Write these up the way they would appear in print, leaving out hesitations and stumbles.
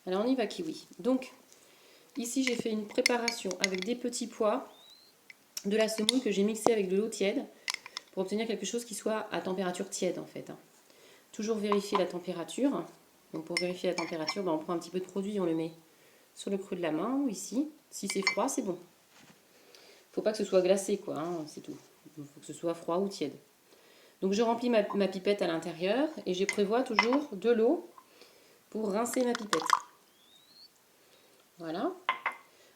Alors on y va kiwi. Donc ici j'ai fait une préparation avec des petits pois, de la semoule que j'ai mixée avec de l'eau tiède pour obtenir quelque chose qui soit à température tiède en fait. Toujours vérifier la température. Donc pour vérifier la température, on prend un petit peu de produit, on le met sur le creux de la main ou ici. Si c'est froid, c'est bon. Faut pas que ce soit glacé quoi, hein, c'est tout. Il faut que ce soit froid ou tiède. Donc je remplis ma pipette à l'intérieur et je prévois toujours de l'eau pour rincer ma pipette. Voilà.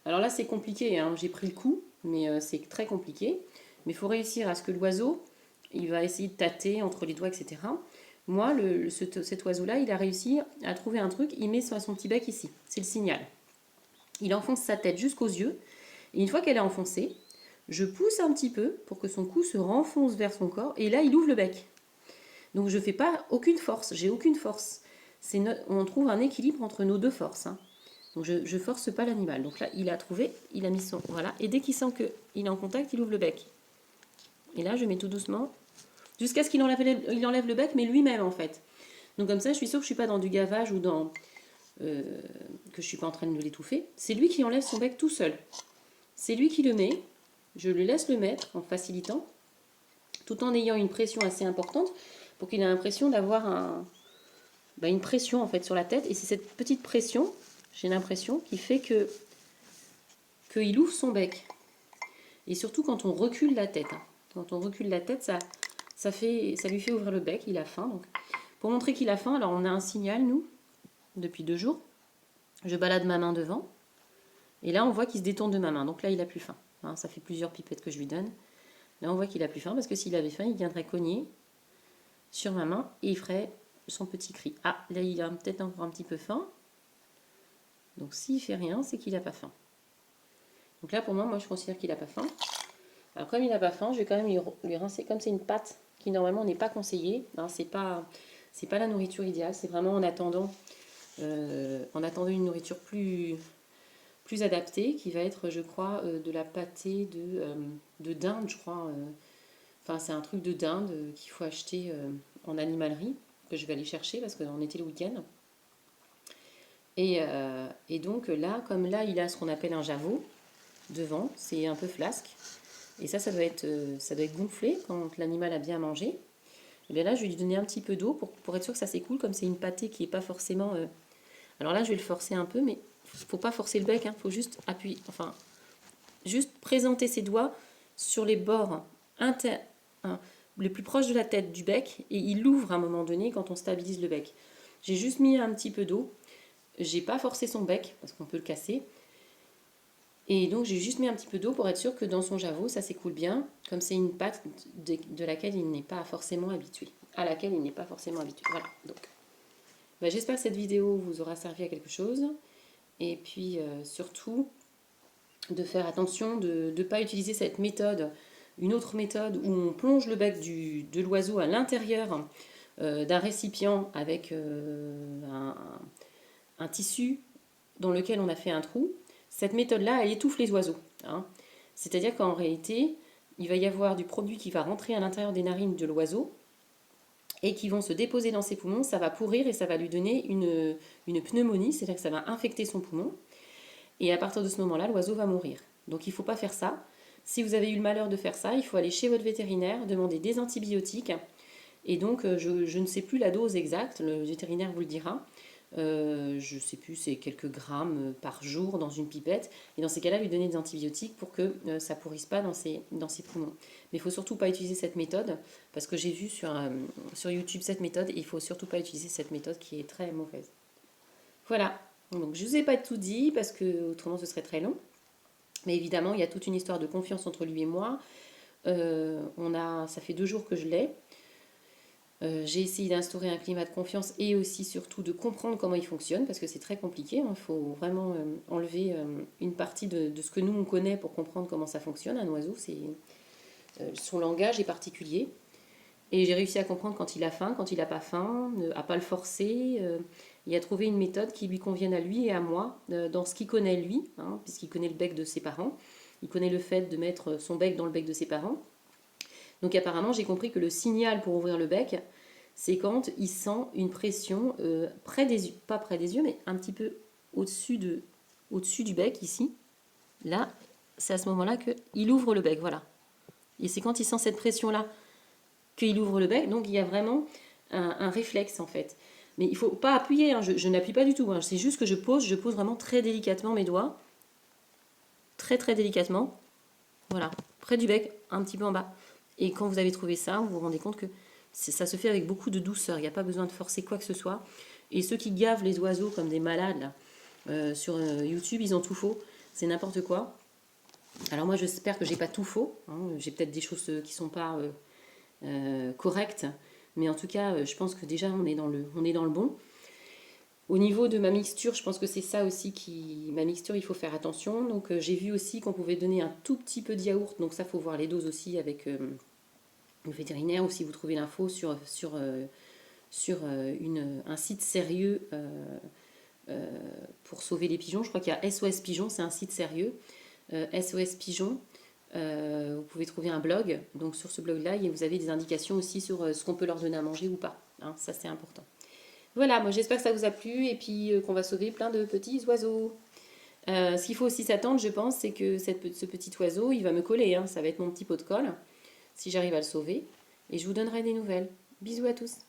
Alors là c'est compliqué, hein. J'ai pris le coup, mais c'est très compliqué. Mais il faut réussir à ce que l'oiseau, il va essayer de tâter entre les doigts, etc. Moi, cet oiseau-là, il a réussi à trouver un truc, il met son petit bec ici, c'est le signal. Il enfonce sa tête jusqu'aux yeux, et une fois qu'elle est enfoncée, je pousse un petit peu pour que son cou se renfonce vers son corps, et là il ouvre le bec. Donc je ne fais pas aucune force, j'ai aucune force. On trouve un équilibre entre nos deux forces. Hein. Donc je ne force pas l'animal. Donc là il a trouvé, il a mis son... Voilà, et dès qu'il sent qu'il est en contact, il ouvre le bec. Et là je mets tout doucement, jusqu'à ce qu'il enlève le bec, mais lui-même en fait. Donc comme ça je suis sûre que je ne suis pas dans du gavage ou dans... que je ne suis pas en train de l'étouffer. C'est lui qui enlève son bec tout seul. C'est lui qui le met, je le laisse le mettre en facilitant, tout en ayant une pression assez importante pour qu'il ait l'impression d'avoir une pression en fait sur la tête. Et c'est cette petite pression, j'ai l'impression, qui fait qu'il ouvre son bec. Et surtout quand on recule la tête. Hein. Quand on recule la tête, ça lui fait ouvrir le bec, il a faim. Donc. Pour montrer qu'il a faim, alors on a un signal, nous, depuis 2 jours. Je balade ma main devant. Et là, on voit qu'il se détourne de ma main. Donc là, il a plus faim. Hein, ça fait plusieurs pipettes que je lui donne. Là, on voit qu'il a plus faim parce que s'il avait faim, il viendrait cogner sur ma main et il ferait son petit cri. Ah, là, il a peut-être encore un petit peu faim. Donc, s'il fait rien, c'est qu'il n'a pas faim. Donc là, pour moi, je considère qu'il n'a pas faim. Alors, comme il n'a pas faim, je vais quand même lui rincer. Comme c'est une pâte qui, normalement, n'est pas conseillée, hein, c'est pas la nourriture idéale. C'est vraiment en attendant une nourriture plus adaptée, qui va être, je crois, de la pâtée de dinde, je crois. Enfin, c'est un truc de dinde qu'il faut acheter en animalerie, que je vais aller chercher parce qu'on était le week-end. Et donc là, comme là, il a ce qu'on appelle un javot devant, c'est un peu flasque. Et ça doit être gonflé quand l'animal a bien mangé. Et bien là, je vais lui donner un petit peu d'eau pour être sûr que ça s'écoule, comme c'est une pâtée qui n'est pas forcément... Alors là, je vais le forcer un peu, mais il ne faut pas forcer le bec, il faut juste appuyer, enfin, juste présenter ses doigts sur les bords les plus proches de la tête du bec, et il ouvre à un moment donné quand on stabilise le bec. J'ai juste mis un petit peu d'eau, j'ai pas forcé son bec parce qu'on peut le casser, et donc j'ai juste mis un petit peu d'eau pour être sûr que dans son javot ça s'écoule bien, comme c'est une pâte de laquelle il n'est pas forcément habitué, Voilà. Donc j'espère que cette vidéo vous aura servi à quelque chose, et puis surtout de faire attention de ne pas utiliser cette méthode, une autre méthode où on plonge le bec de l'oiseau à l'intérieur d'un récipient avec un tissu dans lequel on a fait un trou. Cette méthode-là, elle étouffe les oiseaux. Hein. C'est-à-dire qu'en réalité, il va y avoir du produit qui va rentrer à l'intérieur des narines de l'oiseau et qui vont se déposer dans ses poumons. Ça va pourrir et ça va lui donner une pneumonie, c'est-à-dire que ça va infecter son poumon. Et à partir de ce moment-là, l'oiseau va mourir. Donc il ne faut pas faire ça. Si vous avez eu le malheur de faire ça, il faut aller chez votre vétérinaire, demander des antibiotiques. Et donc je ne sais plus la dose exacte, le vétérinaire vous le dira. Je ne sais plus, c'est quelques grammes par jour dans une pipette. Et dans ces cas-là, lui donner des antibiotiques pour que ça ne pourrisse pas dans ses poumons. Mais il ne faut surtout pas utiliser cette méthode, parce que j'ai vu sur YouTube cette méthode, et il ne faut surtout pas utiliser cette méthode qui est très mauvaise. Voilà. Donc je ne vous ai pas tout dit parce que autrement ce serait très long. Mais évidemment, il y a toute une histoire de confiance entre lui et moi. Ça fait 2 jours que je l'ai. J'ai essayé d'instaurer un climat de confiance et aussi surtout de comprendre comment il fonctionne parce que c'est très compliqué. Il faut vraiment enlever une partie de ce que nous on connaît pour comprendre comment ça fonctionne. Un oiseau, son langage est particulier. Et j'ai réussi à comprendre quand il a faim, quand il n'a pas faim, à pas le forcer, et à trouver une méthode qui lui convienne à lui et à moi, dans ce qu'il connaît lui, hein, puisqu'il connaît le bec de ses parents. Il connaît le fait de mettre son bec dans le bec de ses parents. Donc apparemment, j'ai compris que le signal pour ouvrir le bec, c'est quand il sent une pression près des yeux, pas près des yeux, mais un petit peu au-dessus du bec, ici. Là, c'est à ce moment-là qu'il ouvre le bec, voilà. Et c'est quand il sent cette pression-là qu'il ouvre le bec. Donc, il y a vraiment un réflexe, en fait. Mais il ne faut pas appuyer, hein, je n'appuie pas du tout. Hein. C'est juste que je pose vraiment très délicatement mes doigts. Très, très délicatement. Voilà, près du bec, un petit peu en bas. Et quand vous avez trouvé ça, vous vous rendez compte que ça se fait avec beaucoup de douceur. Il n'y a pas besoin de forcer quoi que ce soit. Et ceux qui gavent les oiseaux comme des malades, là, sur YouTube, ils ont tout faux. C'est n'importe quoi. Alors moi, j'espère que j'ai pas tout faux. Hein. J'ai peut-être des choses qui sont pas correctes. Mais en tout cas, je pense que déjà, on est dans le bon. Au niveau de ma mixture, je pense que c'est ça aussi ma mixture, il faut faire attention. Donc j'ai vu aussi qu'on pouvait donner un tout petit peu de yaourt. Donc ça, faut voir les doses aussi avec le vétérinaire ou si vous trouvez l'info sur un site sérieux pour sauver les pigeons. Je crois qu'il y a SOS Pigeons, c'est un site sérieux. SOS Pigeons, vous pouvez trouver un blog. Donc sur ce blog-là, vous avez des indications aussi sur ce qu'on peut leur donner à manger ou pas. Hein, ça, c'est important. Voilà, moi j'espère que ça vous a plu et puis qu'on va sauver plein de petits oiseaux. Ce qu'il faut aussi s'attendre, je pense, c'est que ce petit oiseau, il va me coller. Hein, ça va être mon petit pot de colle, si j'arrive à le sauver. Et je vous donnerai des nouvelles. Bisous à tous.